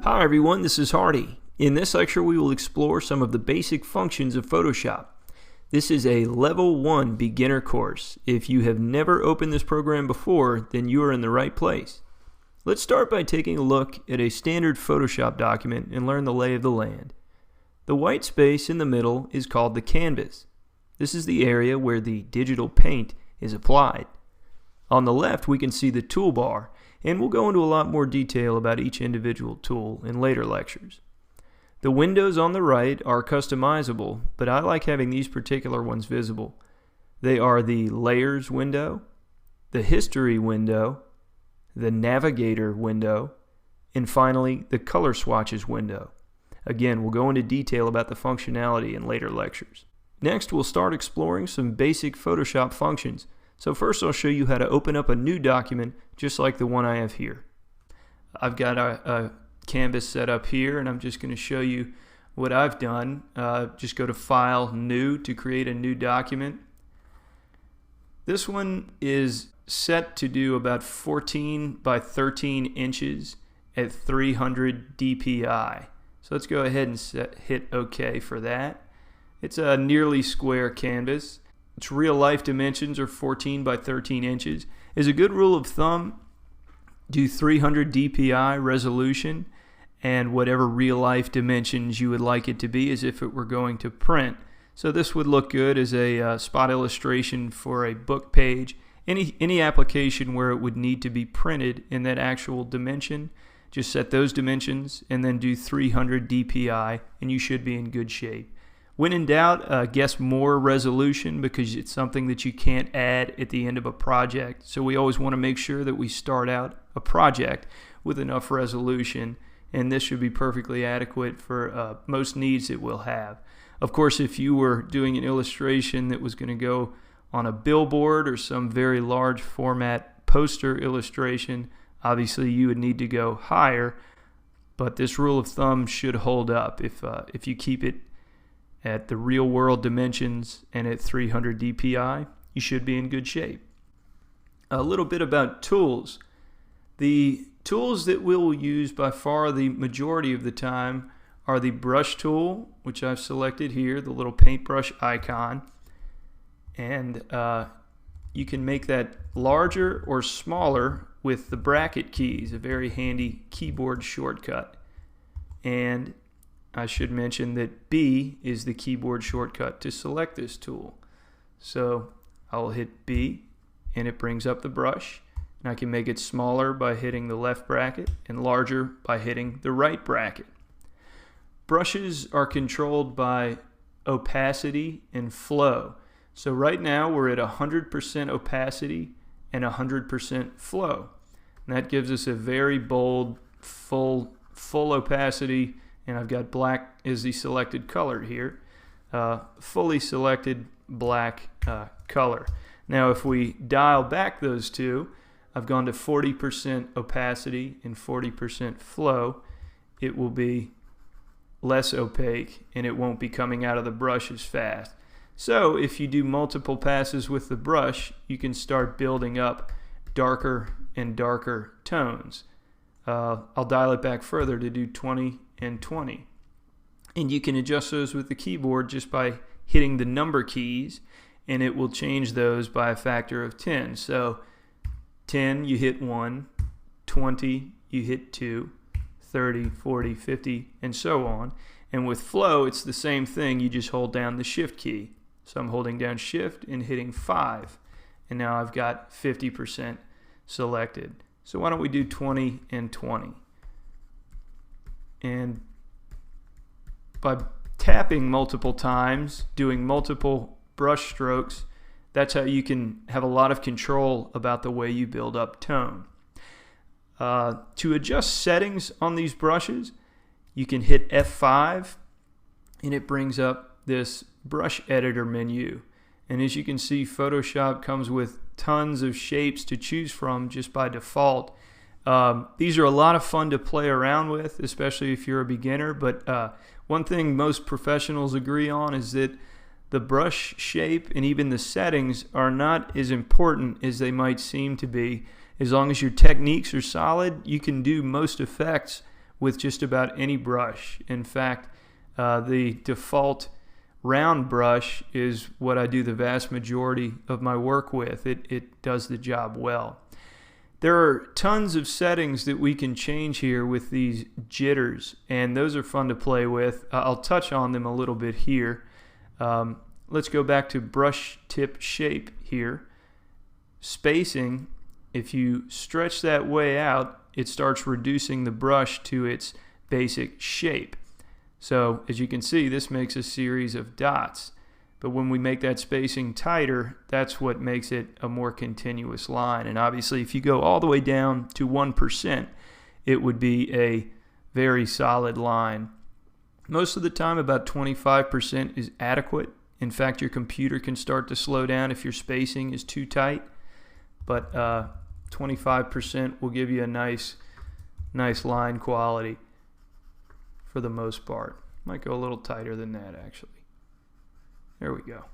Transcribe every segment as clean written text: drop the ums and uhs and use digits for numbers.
Hi everyone, this is Hardy. In this lecture we will explore some of the basic functions of Photoshop. This is a level 1 beginner course. If you have never opened this program before, then you are in the right place. Let's start by taking a look at a standard Photoshop document and learn the lay of the land. The white space in the middle is called the canvas. This is the area where the digital paint is applied. On the left we can see the toolbar, and we'll go into a lot more detail about each individual tool in later lectures. The windows on the right are customizable, but I like having these particular ones visible. They are the Layers window, the History window, the Navigator window, and finally the Color Swatches window. Again, we'll go into detail about the functionality in later lectures. Next, we'll start exploring some basic Photoshop functions. So first I'll show you how to open up a new document just like the one I have here. I've got a canvas set up here, and I'm just going to show you what I've done. Just go to File, New to create a new document. This one is set to do about 14 by 13 inches at 300 dpi. So let's go ahead and hit OK for that. It's a nearly square canvas. Its real life dimensions are 14 by 13 inches. As a good rule of thumb, do 300 dpi resolution and whatever real life dimensions you would like it to be as if it were going to print. So this would look good as a spot illustration for a book page. Any application where it would need to be printed in that actual dimension, just set those dimensions and then do 300 dpi and you should be in good shape. When in doubt, guess more resolution because it's something that you can't add at the end of a project. So we always want to make sure that we start out a project with enough resolution, and this should be perfectly adequate for most needs it will have. Of course, if you were doing an illustration that was going to go on a billboard or some very large format poster illustration, obviously you would need to go higher, but this rule of thumb should hold up. If you keep it at the real world dimensions and at 300 dpi, you should be in good shape. A little bit about tools. The tools that we'll use by far the majority of the time are the brush tool, which I've selected here, the little paintbrush icon, and you can make that larger or smaller with the bracket keys, a very handy keyboard shortcut. And I should mention that B is the keyboard shortcut to select this tool. So I'll hit B and it brings up the brush, and I can make it smaller by hitting the left bracket and larger by hitting the right bracket. Brushes are controlled by opacity and flow. So right now we're at 100% opacity and 100% flow. And that gives us a very bold, full opacity, and I've got black as the selected color here, fully selected black color. Now if we dial back those two, I've gone to 40% opacity and 40% flow. It will be less opaque and it won't be coming out of the brush as fast. So if you do multiple passes with the brush, you can start building up darker and darker tones. I'll dial it back further to do 20 and 20. And you can adjust those with the keyboard just by hitting the number keys, and it will change those by a factor of 10. So 10 you hit 1, 20 you hit 2, 30, 40, 50, and so on. And with flow it's the same thing, you just hold down the shift key. So I'm holding down shift and hitting 5, and now I've got 50% selected. So why don't we do 20 and 20? And by tapping multiple times, doing multiple brush strokes, that's how you can have a lot of control about the way you build up tone. To adjust settings on these brushes, you can hit F5 and it brings up this brush editor menu. And as you can see, Photoshop comes with tons of shapes to choose from just by default. These are a lot of fun to play around with, especially if you're a beginner, but one thing most professionals agree on is that the brush shape and even the settings are not as important as they might seem to be. As long as your techniques are solid, you can do most effects with just about any brush. In fact, the default round brush is what I do the vast majority of my work with. It does the job well. There are tons of settings that we can change here with these jitters, and those are fun to play with. I'll touch on them a little bit here. Let's go back to brush tip shape here. Spacing, if you stretch that way out, it starts reducing the brush to its basic shape. So as you can see, this makes a series of dots. But when we make that spacing tighter, that's what makes it a more continuous line. And obviously, if you go all the way down to 1%, it would be a very solid line. Most of the time, about 25% is adequate. In fact, your computer can start to slow down if your spacing is too tight. But 25% will give you a nice line quality for the most part. Might go a little tighter than that, actually. There we go.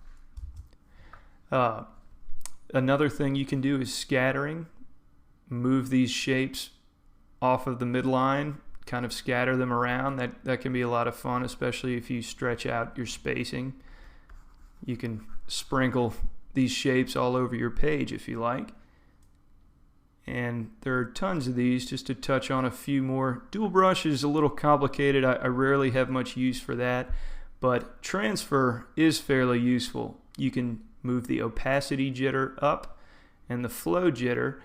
Another thing you can do is scattering. Move these shapes off of the midline, kind of scatter them around. That can be a lot of fun, especially if you stretch out your spacing. You can sprinkle these shapes all over your page if you like. And there are tons of these. Just to touch on a few more. Dual brush is a little complicated. I rarely have much use for that. But transfer is fairly useful. You can move the opacity jitter up and the flow jitter,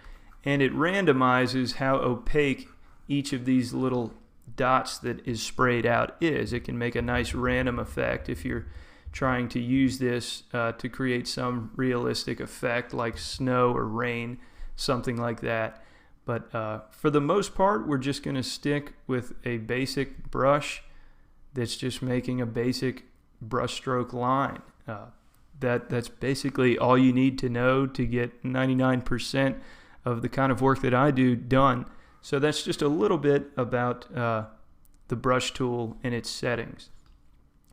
and it randomizes how opaque each of these little dots that is sprayed out is. It can make a nice random effect if you're trying to use this to create some realistic effect like snow or rain, something like that. But for the most part, we're just going to stick with a basic brush that's just making a basic brushstroke line. That's basically all you need to know to get 99% of the kind of work that I do done. So that's just a little bit about the brush tool and its settings.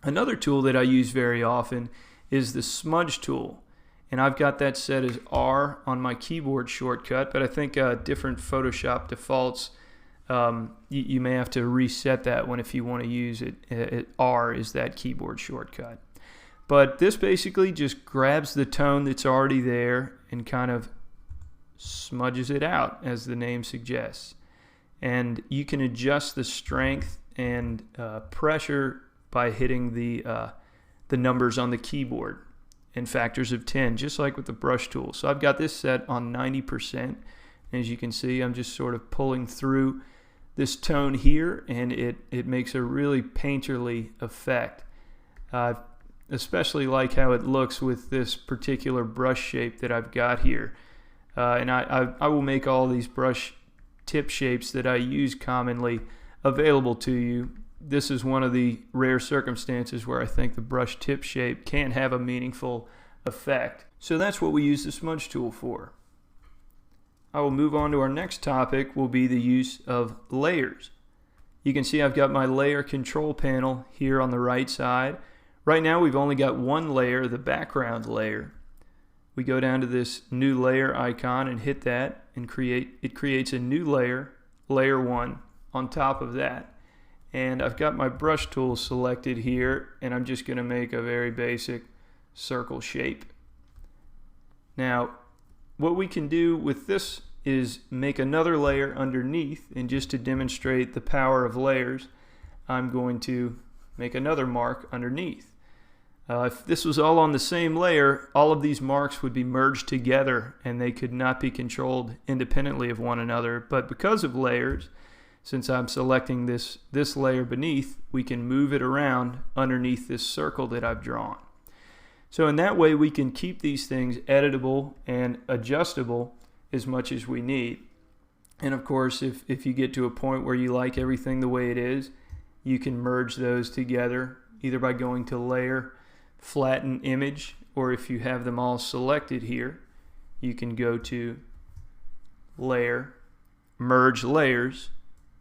Another tool that I use very often is the smudge tool. And I've got that set as R on my keyboard shortcut, but I think different Photoshop defaults, you may have to reset that one if you want to use it. R is that keyboard shortcut. But this basically just grabs the tone that's already there and kind of smudges it out, as the name suggests. And you can adjust the strength and pressure by hitting the numbers on the keyboard in factors of 10, just like with the brush tool. So I've got this set on 90%. As you can see, I'm just sort of pulling through this tone here, and it makes a really painterly effect. Especially like how it looks with this particular brush shape that I've got here. And I will make all these brush tip shapes that I use commonly available to you. This is one of the rare circumstances where I think the brush tip shape can have a meaningful effect. So that's what we use the smudge tool for. I will move on to our next topic, will be the use of layers. You can see I've got my layer control panel here on the right side. Right now we've only got one layer, the background layer. We go down to this new layer icon and hit that, and it creates a new layer, layer 1, on top of that. And I've got my brush tool selected here, and I'm just going to make a very basic circle shape. Now, what we can do with this is make another layer underneath, and just to demonstrate the power of layers, I'm going to make another mark underneath. If this was all on the same layer, all of these marks would be merged together and they could not be controlled independently of one another. But because of layers, since I'm selecting this layer beneath, we can move it around underneath this circle that I've drawn. So in that way we can keep these things editable and adjustable as much as we need. And of course, if you get to a point where you like everything the way it is, you can merge those together either by going to Layer, Flatten Image, or if you have them all selected here, you can go to Layer, Merge Layers,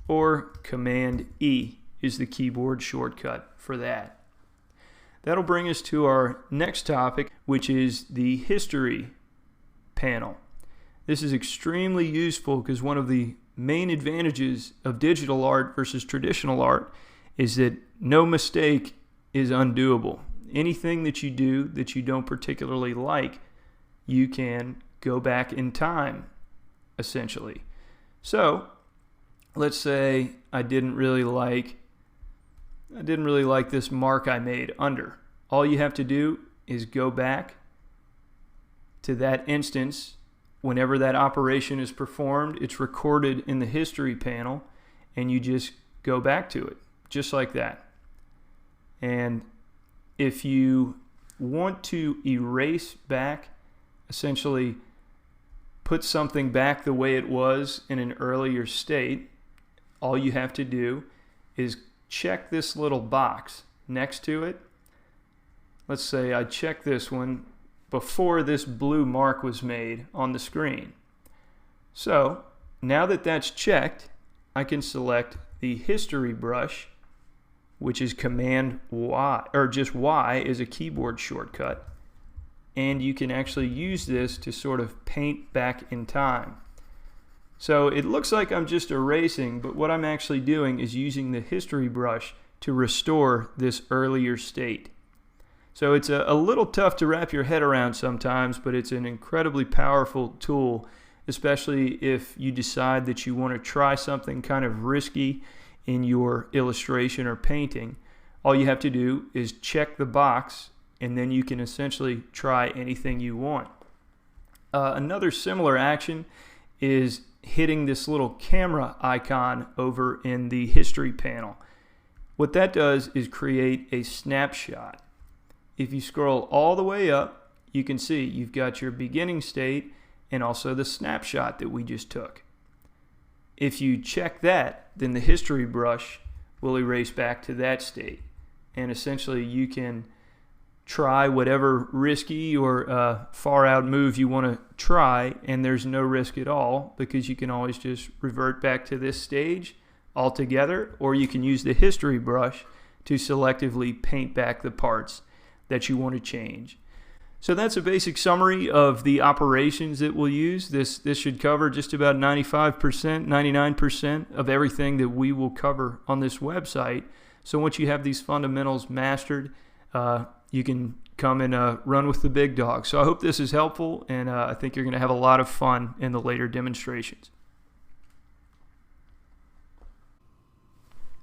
or Command E is the keyboard shortcut for that. That'll bring us to our next topic, which is the History panel. This is extremely useful because one of the main advantages of digital art versus traditional art is that no mistake is undoable. Anything that you do that you don't particularly like, you can go back in time, essentially. So let's say I didn't really like this mark I made under. All you have to do is go back to that instance. Whenever that operation is performed, it's recorded in the history panel, and you just go back to it, just like that. And if you want to erase back, essentially put something back the way it was in an earlier state, all you have to do is check this little box next to it. Let's say I check this one before this blue mark was made on the screen. So now that that's checked, I can select the history brush, which is Command Y, or just Y is a keyboard shortcut, and you can actually use this to sort of paint back in time. So it looks like I'm just erasing, but what I'm actually doing is using the history brush to restore this earlier state. So it's a little tough to wrap your head around sometimes, but it's an incredibly powerful tool, especially if you decide that you want to try something kind of risky in your illustration or painting. All you have to do is check the box, and then you can essentially try anything you want. Another similar action is hitting this little camera icon over in the history panel. What that does is create a snapshot. If you scroll all the way up, you can see you've got your beginning state and also the snapshot that we just took. If you check that, then the history brush will erase back to that state. And essentially you can try whatever risky or far out move you want to try, and there's no risk at all because you can always just revert back to this stage altogether, or you can use the history brush to selectively paint back the parts that you want to change. So that's a basic summary of the operations that we'll use. This should cover just about 95%, 99% of everything that we will cover on this website. So once you have these fundamentals mastered, you can come and run with the big dog. So I hope this is helpful, and I think you're going to have a lot of fun in the later demonstrations.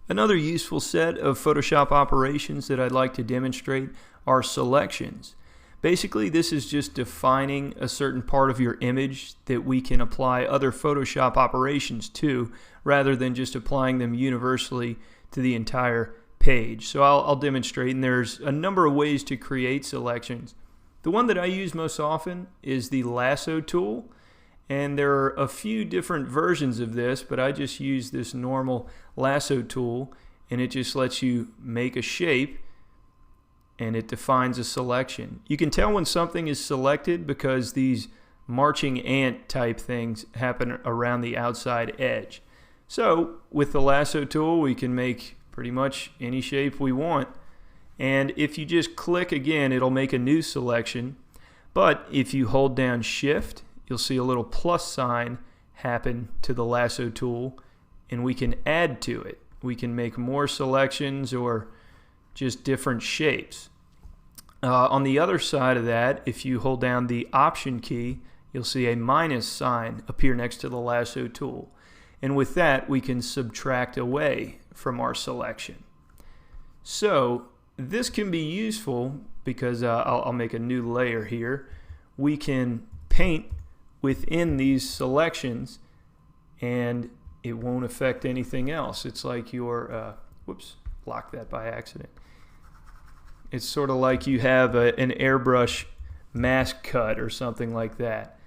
Another useful set of Photoshop operations that I'd like to demonstrate are selections. Basically, this is just defining a certain part of your image that we can apply other Photoshop operations to, rather than just applying them universally to the entire page. So I'll demonstrate, and there's a number of ways to create selections. The one that I use most often is the lasso tool, and there are a few different versions of this, but I just use this normal lasso tool, and it just lets you make a shape and it defines a selection. You can tell when something is selected because these marching ant type things happen around the outside edge. So with the lasso tool, we can make pretty much any shape we want, and if you just click again, it'll make a new selection. But if you hold down Shift, you'll see a little plus sign happen to the lasso tool, and we can add to it. We can make more selections or just different shapes. On the other side of that, if you hold down the Option key, you'll see a minus sign appear next to the lasso tool. And with that, we can subtract away from our selection. So this can be useful because I'll make a new layer here. We can paint within these selections, and it won't affect anything else. It's like your, whoops, blocked that by accident. It's sort of like you have an airbrush mask cut or something like that.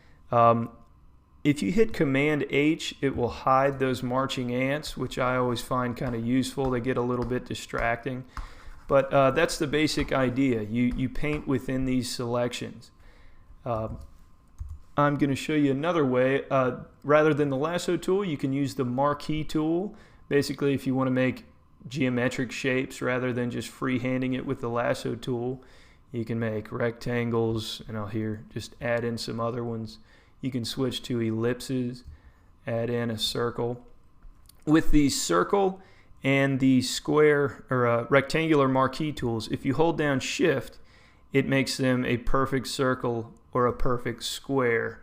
If you hit Command H, it will hide those marching ants, which I always find kind of useful. They get a little bit distracting. But that's the basic idea. You paint within these selections. I'm going to show you another way. Rather than the lasso tool, you can use the marquee tool. Basically, if you want to make geometric shapes rather than just freehanding it with the lasso tool, you can make rectangles, and I'll here just add in some other ones. You can switch to ellipses, add in a circle. With the circle and the square or rectangular marquee tools, if you hold down Shift, it makes them a perfect circle or a perfect square.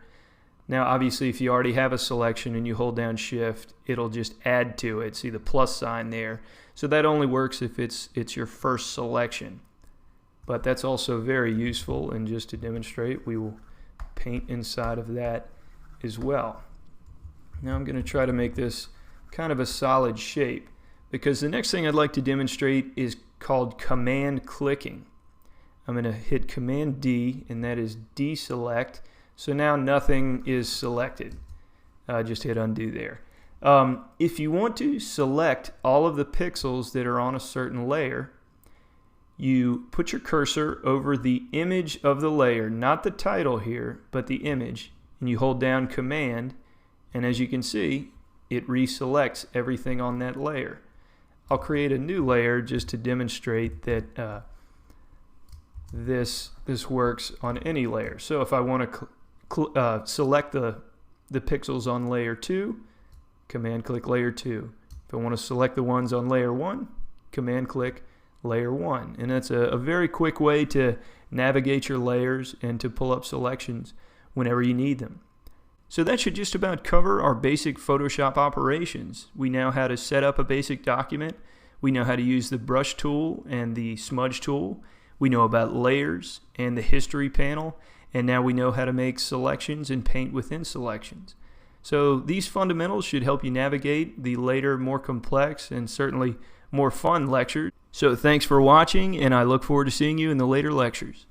Now obviously if you already have a selection and you hold down Shift, it'll just add to it. See the plus sign there. So that only works if it's your first selection. But that's also very useful, and just to demonstrate, we will paint inside of that as well. Now I'm going to try to make this kind of a solid shape, because the next thing I'd like to demonstrate is called command clicking. I'm going to hit Command D, and that is deselect. So now nothing is selected. Just hit undo there. If you want to select all of the pixels that are on a certain layer, you put your cursor over the image of the layer, not the title here, but the image, and you hold down Command, and as you can see, it reselects everything on that layer. I'll create a new layer just to demonstrate that this works on any layer. So if I want to select the pixels on layer 2, Command click layer 2. If I want to select the ones on layer 1, Command click layer 1. And that's a very quick way to navigate your layers and to pull up selections whenever you need them. So that should just about cover our basic Photoshop operations. We know how to set up a basic document. We know how to use the brush tool and the smudge tool. We know about layers and the history panel. And now we know how to make selections and paint within selections. So these fundamentals should help you navigate the later, more complex and certainly more fun lectures. So thanks for watching, and I look forward to seeing you in the later lectures.